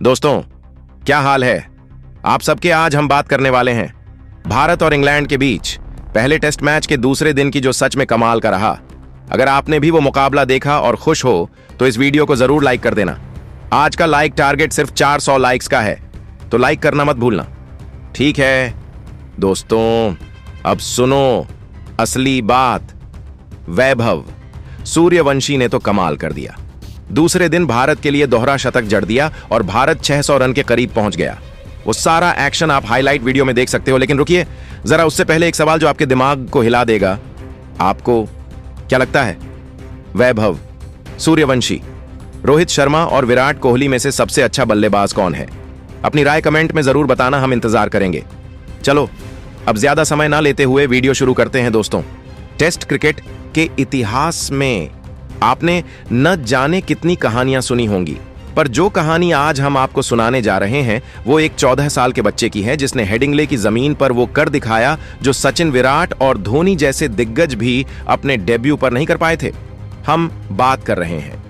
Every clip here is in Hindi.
दोस्तों, क्या हाल है आप सबके। आज हम बात करने वाले हैं भारत और इंग्लैंड के बीच पहले टेस्ट मैच के दूसरे दिन की, जो सच में कमाल का रहा। अगर आपने भी वो मुकाबला देखा और खुश हो तो इस वीडियो को जरूर लाइक कर देना। आज का लाइक टारगेट सिर्फ 400 लाइक्स का है, तो लाइक करना मत भूलना। ठीक है दोस्तों, अब सुनो असली बात। वैभव सूर्यवंशी ने तो कमाल कर दिया। दूसरे दिन भारत के लिए दोहरा शतक जड़ दिया और भारत 600 रन के करीब पहुंच गया। वो सारा एक्शन आप हाईलाइट वीडियो में देख सकते हो, लेकिन रुकिए जरा, उससे पहले एक सवाल जो आपके दिमाग को हिला देगा। आपको क्या लगता है, वैभव सूर्यवंशी, रोहित शर्मा और विराट कोहली में से सबसे अच्छा बल्लेबाज कौन है? अपनी राय कमेंट में जरूर बताना, हम इंतजार करेंगे। चलो अब ज्यादा समय ना लेते हुए वीडियो शुरू करते हैं। दोस्तों, टेस्ट क्रिकेट के इतिहास में आपने न जाने कितनी कहानियां सुनी होंगी, पर जो कहानी आज हम आपको सुनाने जा रहे हैं वो एक 14 साल के बच्चे की है, जिसने हेडिंग्ले की जमीन पर वो कर दिखाया जो सचिन, विराट और धोनी जैसे दिग्गज भी अपने डेब्यू पर नहीं कर पाए थे। हम बात कर रहे हैं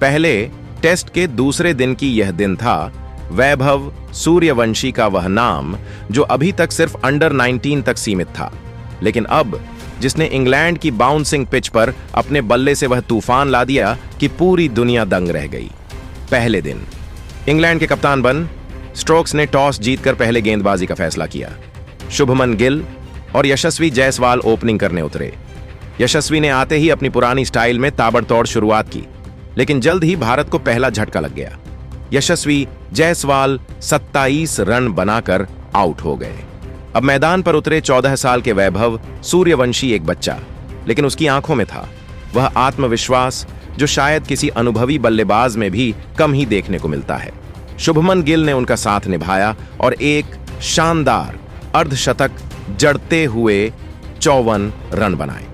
पहले टेस्ट के दूसरे दिन की। यह दिन था वैभव सूर्यवंशी का वह नाम जो अभी तक सिर्फ अंडर 19 तक सीमित था, लेकिन अब जिसने इंग्लैंड की बाउंसिंग पिच पर अपने बल्ले से वह तूफान ला दिया कि पूरी दुनिया दंग रह गई। पहले दिन इंग्लैंड के कप्तान बन स्टोक्स ने टॉस जीतकर पहले गेंदबाजी का फैसला किया। शुभमन गिल और यशस्वी जायसवाल ओपनिंग करने उतरे। यशस्वी ने आते ही अपनी पुरानी स्टाइल में ताबड़तोड़ शुरुआत की, लेकिन जल्द ही भारत को पहला झटका लग गया। यशस्वी जायसवाल 27 रन बनाकर आउट हो गए। अब मैदान पर उतरे 14 साल के वैभव सूर्यवंशी एक बच्चा, लेकिन उसकी आंखों में था वह आत्मविश्वास जो शायद किसी अनुभवी बल्लेबाज में भी कम ही देखने को मिलता है। शुभमन गिल ने उनका साथ निभाया और एक शानदार अर्धशतक जड़ते हुए 54 रन बनाए,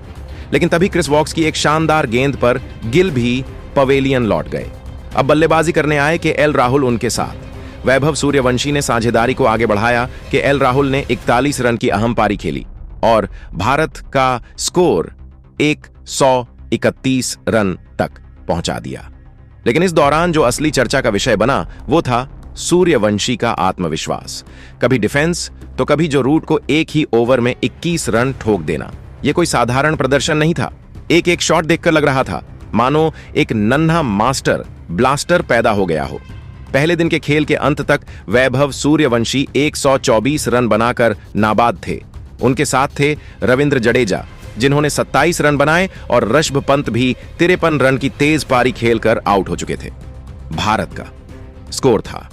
लेकिन तभी क्रिस वॉक्स की एक शानदार गेंद पर गिल भी पवेलियन लौट गए। अब बल्लेबाजी करने आए केएल राहुल उनके साथ। वैभव सूर्यवंशी ने साझेदारी को आगे बढ़ाया। केएल राहुल ने 41 रन की अहम पारी खेली और भारत का स्कोर 131 रन तक पहुंचा दिया। लेकिन इस दौरान जो असली चर्चा का विषय बना वो था सूर्यवंशी का आत्मविश्वास। कभी डिफेंस तो कभी जो रूट को एक ही ओवर में 21 रन ठोक देना। यह कोई साधारण प्रदर्शन नहीं था। एक एक शॉट देखकर लग रहा था मानो एक नन्हा मास्टर ब्लास्टर पैदा हो गया हो। पहले दिन के खेल के अंत तक वैभव सूर्यवंशी 124 रन बनाकर नाबाद थे। उनके साथ थे रविंद्र जडेजा, जिन्होंने 27 रन बनाए, और ऋषभ पंत भी 53 रन की तेज पारी खेलकर आउट हो चुके थे। भारत का स्कोर था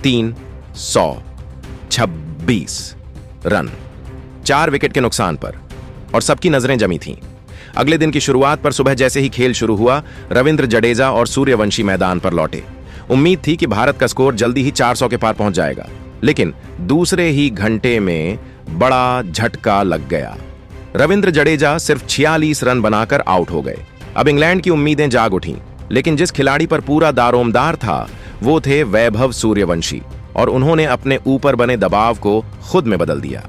326 रन, 4 विकेट के नुकसान पर, और सबकी नजरें जमी थीं। अगले दिन की शुरुआत पर सुबह जैसे ही खेल शुरू हुआ, रविंद्र जडेजा और सूर्यवंशी मैदान पर लौटे। उम्मीद थी कि भारत का स्कोर जल्दी ही 400 के पार पहुंच जाएगा, लेकिन दूसरे ही घंटे में बड़ा झटका लग गया। रविंद्र जडेजा सिर्फ 46 रन बनाकर आउट हो गए। अब इंग्लैंड की उम्मीदें जाग उठीं, लेकिन जिस खिलाड़ी पर पूरा दारोमदार था वो थे वैभव सूर्यवंशी, और उन्होंने अपने ऊपर बने दबाव को खुद में बदल दिया।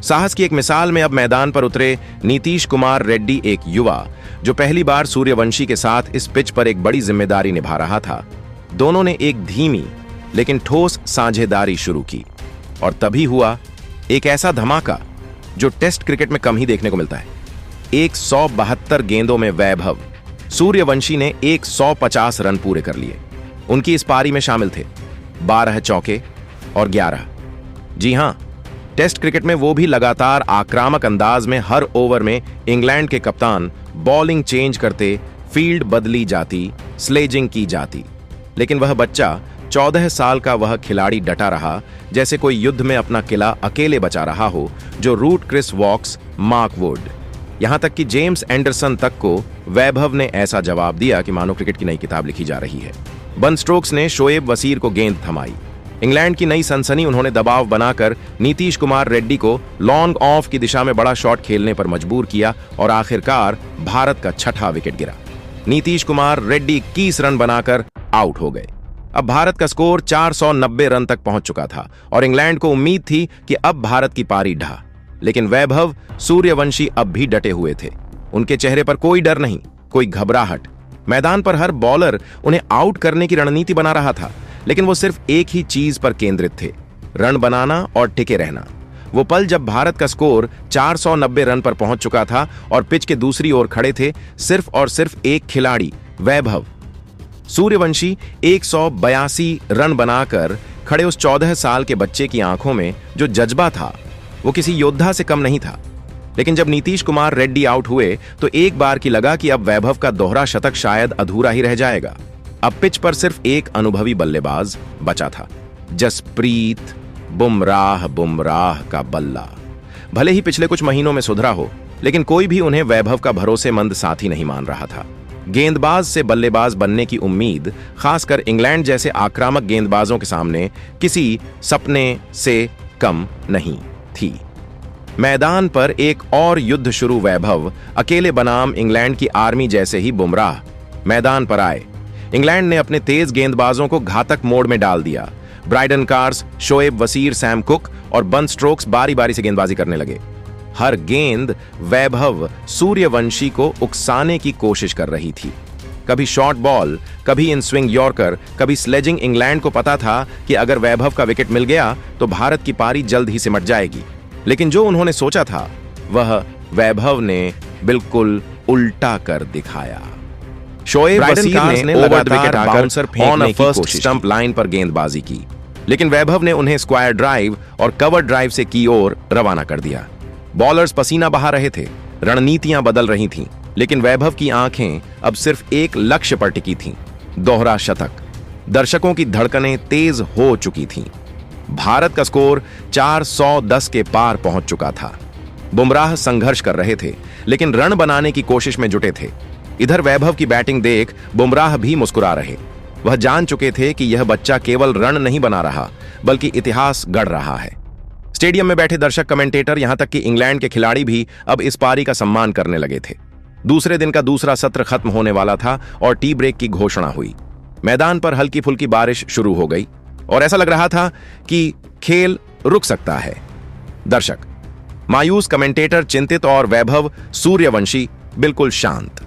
साहस की एक मिसाल में अब मैदान पर उतरे नीतीश कुमार रेड्डी, एक युवा जो पहली बार सूर्यवंशी के साथ इस पिच पर एक बड़ी जिम्मेदारी निभा रहा था। दोनों ने एक धीमी लेकिन ठोस साझेदारी शुरू की, और तभी हुआ एक ऐसा धमाका जो टेस्ट क्रिकेट में कम ही देखने को मिलता है। 172 गेंदों में वैभव सूर्यवंशी ने 150 रन पूरे कर लिए। उनकी इस पारी में शामिल थे 12 चौके और 11। जी हां, टेस्ट क्रिकेट में वो भी लगातार आक्रामक अंदाज में हर ओवर में इंग्लैंड के कप्तान बॉलिंग चेंज करते, फील्ड बदली जाती, स्लेजिंग की जाती, लेकिन वह बच्चा 14 साल का वह खिलाड़ी डटा रहा जैसे कोई युद्ध में अपना किला अकेले बचा रहा हो, Joe Root, Chris Woakes, Mark Wood, यहां तक कि जेम्स एंडरसन तक को वैभव ने ऐसा जवाब दिया कि मानो क्रिकेट की नई किताब लिखी जा रही है। बन स्टोक्स ने शोएब वसीर को गेंद थमाई। इंग्लैंड की नई सनसनी, उन्होंने दबाव बनाकर नीतीश कुमार रेड्डी को लॉन्ग ऑफ की दिशा में बड़ा शॉट खेलने पर मजबूर किया, और आखिरकार भारत का 6ठा विकेट गिरा। नीतीश कुमार रेड्डी 21 रन बनाकर आउट हो गए। अब भारत का स्कोर 490 रन तक पहुंच चुका था और इंग्लैंड को उम्मीद थी कि अब भारत की पारी ढा, लेकिन वैभव सूर्यवंशी अब भी डटे हुए थे। उनके चेहरे पर कोई डर नहीं, कोई घबराहट। मैदान पर हर बॉलर उन्हें आउट करने की रणनीति बना रहा था, लेकिन वो सिर्फ एक ही चीज पर केंद्रित थे, रन बनाना और टिके रहना। वो पल जब भारत का स्कोर 490 रन पर पहुंच चुका था और पिच के दूसरी ओर खड़े थे सिर्फ और सिर्फ एक खिलाड़ी, वैभव सूर्यवंशी। 182 रन बनाकर खड़े उस 14 साल के बच्चे की आंखों में जो जज्बा था वो किसी योद्धा से कम नहीं था। लेकिन जब नीतीश कुमार रेड्डी आउट हुए तो एक बार की लगा कि अब वैभव का दोहरा शतक शायद अधूरा ही रह जाएगा। अब पिच पर सिर्फ एक अनुभवी बल्लेबाज बचा था, जसप्रीत बुमराह का बल्ला। भले ही पिछले कुछ महीनों में सुधरा हो, लेकिन कोई भी उन्हें वैभव का भरोसेमंद साथी नहीं मान रहा था। गेंदबाज से बल्लेबाज बनने की उम्मीद, खासकर इंग्लैंड जैसे आक्रामक गेंदबाजों के सामने, किसी सपने से कम नहीं थी। मैदान पर एक और युद्ध शुरू। वैभव अकेले बनाम इंग्लैंड की आर्मी जैसे ही बुमराह मैदान पर आए। इंग्लैंड ने अपने तेज गेंदबाजों को घातक मोड़ में डाल दिया। Brydon Carse, Shoaib Wasir, Sam cook और बन स्ट्रोक्स बारी बारी से गेंदबाजी करने लगे। हर गेंद वैभव सूर्यवंशी को उकसाने की कोशिश कर रही थी। कभी शॉर्ट बॉल, कभी इन स्विंग यॉर्कर, कभी स्लेजिंग। इंग्लैंड को पता था कि अगर वैभव का विकेट मिल गया तो भारत की पारी जल्द ही सिमट जाएगी। लेकिन जो उन्होंने सोचा था वह वैभव ने बिल्कुल उल्टा कर दिखाया। शोएब वसीर ने लगातार बाउंसर फेंकने की कोशिश, स्टंप लाइन पर गेंदबाजी की, लेकिन वैभव ने उन्हें स्क्वायर ड्राइव और कवर ड्राइव से की ओर रवाना कर दिया। बॉलर्स पसीना बहा रहे थे, रणनीतियां बदल रही थीं, लेकिन वैभव की आंखें अब सिर्फ एक लक्ष्य पर टिकी थीं, दोहरा शतक। दर्शकों की धड़कनें तेज हो चुकी थीं। भारत का स्कोर 410 के पार पहुंच चुका था। बुमराह संघर्ष कर रहे थे, लेकिन रन बनाने की कोशिश में जुटे थे। इधर वैभव की बैटिंग देख बुमराह भी मुस्कुरा रहे। वह जान चुके थे कि यह बच्चा केवल रन नहीं बना रहा, बल्कि इतिहास गढ़ रहा है। स्टेडियम में बैठे दर्शक, कमेंटेटर, यहां तक कि इंग्लैंड के खिलाड़ी भी अब इस पारी का सम्मान करने लगे थे। दूसरे दिन का दूसरा सत्र खत्म होने वाला था और टी ब्रेक की घोषणा हुई। मैदान पर हल्की फुल्की बारिश शुरू हो गई और ऐसा लग रहा था कि खेल रुक सकता है। दर्शक मायूस, कमेंटेटर चिंतित और वैभव सूर्यवंशी बिल्कुल शांत।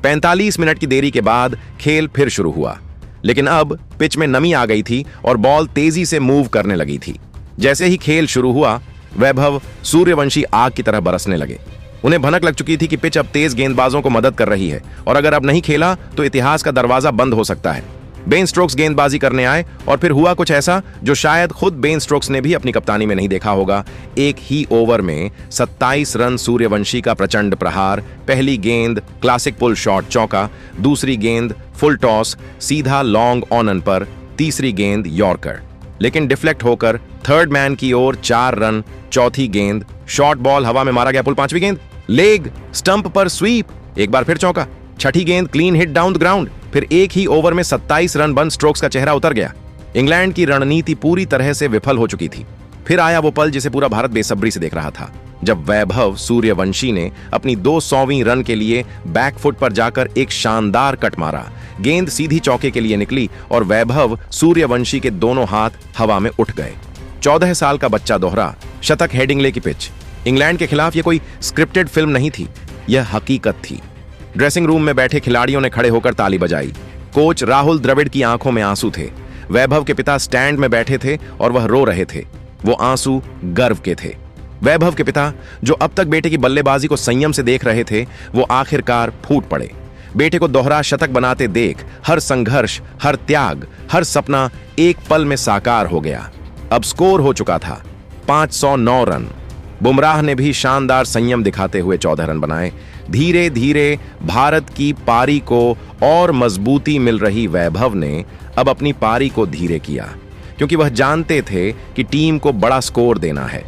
45 मिनट की देरी के बाद खेल फिर शुरू हुआ, लेकिन अब पिच में नमी आ गई थी और बॉल तेजी से मूव करने लगी थी। जैसे ही खेल शुरू हुआ, वैभव सूर्यवंशी आग की तरह बरसने लगे। उन्हें भनक लग चुकी थी कि पिच अब तेज गेंदबाजों को मदद कर रही है और अगर अब नहीं खेला तो इतिहास का दरवाजा बंद हो सकता है। बेन स्टोक्स गेंदबाजी करने आए और फिर हुआ कुछ ऐसा जो शायद खुद बेन स्टोक्स ने भी अपनी कप्तानी में नहीं देखा होगा। एक ही ओवर में 27 रन, सूर्यवंशी का प्रचंड प्रहार। पहली गेंद क्लासिक पुल शॉट चौका, दूसरी गेंद फुल टॉस सीधा लॉन्ग ऑन पर, तीसरी गेंद यॉर्कर, लेकिन डिफ्लेक्ट होकर थर्ड मैन की ओर 4 रन। चौथी गेंद शॉर्ट बॉल हवा में मारा गया पुल। पांचवी गेंद लेग स्टंप पर स्वीप, एक बार फिर चौका। छठी गेंद clean hit down the ground. फिर एक ही ओवर में 27 रन। बन स्ट्रोक्स का चेहरा उतर गया। इंग्लैंड की रणनीति पूरी तरह से विफल हो चुकी थी। फिर आया वो पल जिसे पूरा भारत बेसब्री से देख रहा था, जब वैभव सूर्यवंशी ने अपनी 200वीं रन के लिए बैकफुट पर जाकर एक शानदार कट मारा। गेंद सीधी चौके के लिए निकली और वैभव सूर्यवंशी के दोनों हाथ हवा में उठ गए। 14 साल का बच्चा दोहरा शतक, हेडिंग्ले की पिच। इंग्लैंड के खिलाफ यह कोई स्क्रिप्टेड फिल्म नहीं थी, यह हकीकत थी। ड्रेसिंग रूम में बैठे खिलाड़ियों ने खड़े होकर ताली बजाई। कोच राहुल द्रविड़ की आंखों में आंसू थे। वैभव के पिता स्टैंड में बैठे थे और वह रो रहे थे। वो आंसू गर्व के थे। वैभव के पिता, जो अब तक बेटे की बल्लेबाजी को संयम से देख रहे थे, वो आखिरकार फूट पड़े। बेटे को दोहरा शतक बनाते देख हर संघर्ष, हर त्याग, हर सपना एक पल में साकार हो गया। अब स्कोर हो चुका था 509 रन। बुमराह ने भी शानदार संयम दिखाते हुए 14 रन बनाए। धीरे धीरे भारत की पारी को और मजबूती मिल रही वैभव ने अब अपनी पारी को धीरे किया, क्योंकि वह जानते थे कि टीम को बड़ा स्कोर देना है,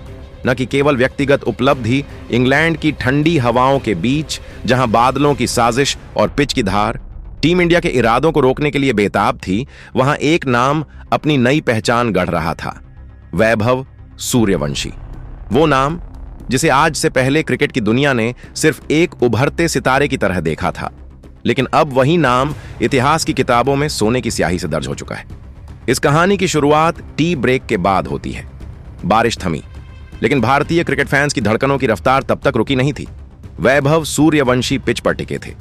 न कि केवल व्यक्तिगत उपलब्धि। इंग्लैंड की ठंडी हवाओं के बीच, जहां बादलों की साजिश और पिच की धार टीम इंडिया के इरादों को रोकने के लिए बेताब थी, वहां एक नाम अपनी नई पहचान गढ़ रहा था, वैभव सूर्यवंशी। वो नाम जिसे आज से पहले क्रिकेट की दुनिया ने सिर्फ एक उभरते सितारे की तरह देखा था, लेकिन अब वही नाम इतिहास की किताबों में सोने की स्याही से दर्ज हो चुका है। इस कहानी की शुरुआत टी ब्रेक के बाद होती है। बारिश थमी, लेकिन भारतीय क्रिकेट फैंस की धड़कनों की रफ्तार तब तक रुकी नहीं थी। वैभव सूर्यवंशी पिच पर टिके थे,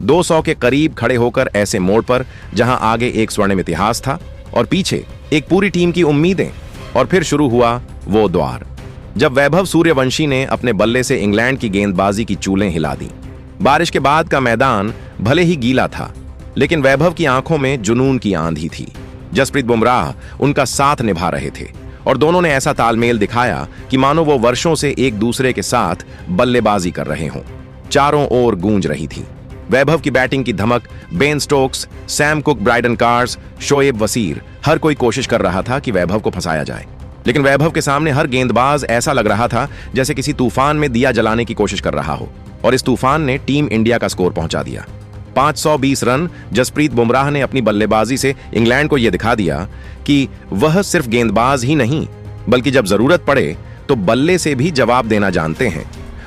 200 के करीब खड़े होकर ऐसे मोड़ पर जहां आगे एक स्वर्णिम इतिहास था और पीछे एक पूरी टीम की उम्मीदें। और फिर शुरू हुआ वो द्वार, जब वैभव सूर्यवंशी ने अपने बल्ले से इंग्लैंड की गेंदबाजी की चूलें हिला दी। बारिश के बाद का मैदान भले ही गीला था, लेकिन वैभव की आंखों में जुनून की आंधी थी। जसप्रीत बुमराह उनका साथ निभा रहे थे और दोनों ने ऐसा तालमेल दिखाया कि मानो वो वर्षों से एक दूसरे के साथ बल्लेबाजी कर रहे हों। चारों ओर गूंज रही थी वैभव की बैटिंग की धमक। Ben Stokes, Sam Cook, Brydon Carse, Shoaib Bashir, हर कोई कोशिश कर रहा था कि वैभव को फंसाया जाए, लेकिन वैभव के सामने हर गेंदबाज ऐसा लग रहा था जैसे किसी तूफान में दिया जलाने की कोशिश कर रहा हो। और इस तूफान ने टीम इंडिया का स्कोर पहुंचा दिया। 520 रन। जसप्रीत बुमराह ने अपनी बल्लेबाजी से इंग्लैंड को यह दिखा दिया कि वह सिर्फ गेंदबाज ही नहीं, बल्कि जब जरूरत पड़े तो बल्ले से भी जवाब देना जानते हैं।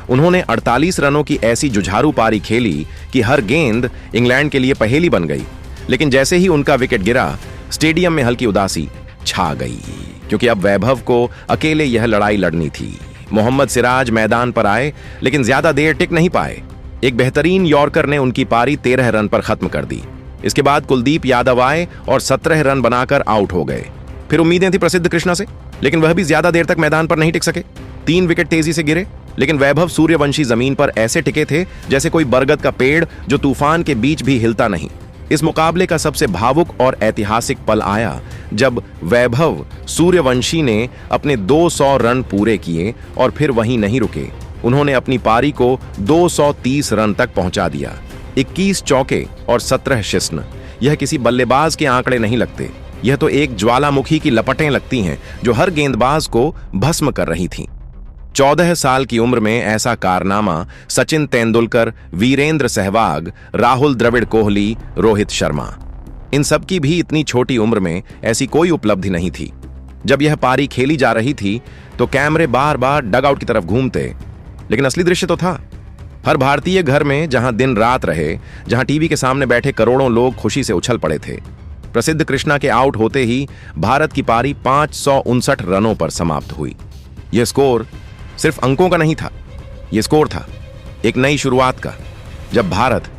उन्होंने 48 रनों की ऐसी जुझारू पारी खेली कि हर गेंद इंग्लैंड के लिए पहेली बन गई। लेकिन जैसे ही उनका विकेट गिरा, स्टेडियम में हल्की उदासी छा गई, क्योंकि अब वैभव को अकेले यह लड़ाई लड़नी थी। मोहम्मद सिराज मैदान पर आए, लेकिन ज्यादा देर टिक नहीं पाए। एक बेहतरीन यॉर्कर ने उनकी पारी 13 रन पर खत्म कर दी। इसके बाद कुलदीप यादव आए और 17 रन बनाकर आउट हो गए। फिर उम्मीदें थी प्रसिद्ध कृष्णा से, लेकिन वह भी ज्यादा देर तक मैदान पर नहीं टिक सके। 3 विकेट तेजी से गिरे, लेकिन वैभव सूर्यवंशी जमीन पर ऐसे टिके थे जैसे कोई बरगद का पेड़ जो तूफान के बीच भी हिलता नहीं। इस मुकाबले का सबसे भावुक और ऐतिहासिक पल आया जब वैभव सूर्यवंशी ने अपने 200 रन पूरे किए और फिर वहीं नहीं रुके। उन्होंने अपनी पारी को 230 रन तक पहुंचा दिया। 21 चौके और 17 शिस्न। यह किसी बल्लेबाज के आंकड़े नहीं लगते, यह तो एक ज्वालामुखी की लपटें लगती हैं जो हर गेंदबाज को भस्म कर रही थीं। 14 साल की उम्र में ऐसा कारनामा सचिन तेंदुलकर, वीरेंद्र सहवाग, राहुल द्रविड़ कोहली, रोहित शर्मा, इन सब की भी इतनी छोटी उम्र में ऐसी कोई उपलब्धि नहीं थी। जब यह पारी खेली जा रही थी तो कैमरे बार बार डगआउट की तरफ घूमते, लेकिन असली दृश्य तो था हर भारतीय घर में, जहां दिन रात रहे, जहां टीवी के सामने बैठे करोड़ों लोग खुशी से उछल पड़े थे। प्रसिद्ध कृष्णा के आउट होते ही भारत की पारी 559 रनों पर समाप्त हुई। यह स्कोर सिर्फ अंकों का नहीं था, यह स्कोर था एक नई शुरुआत का, जब भारत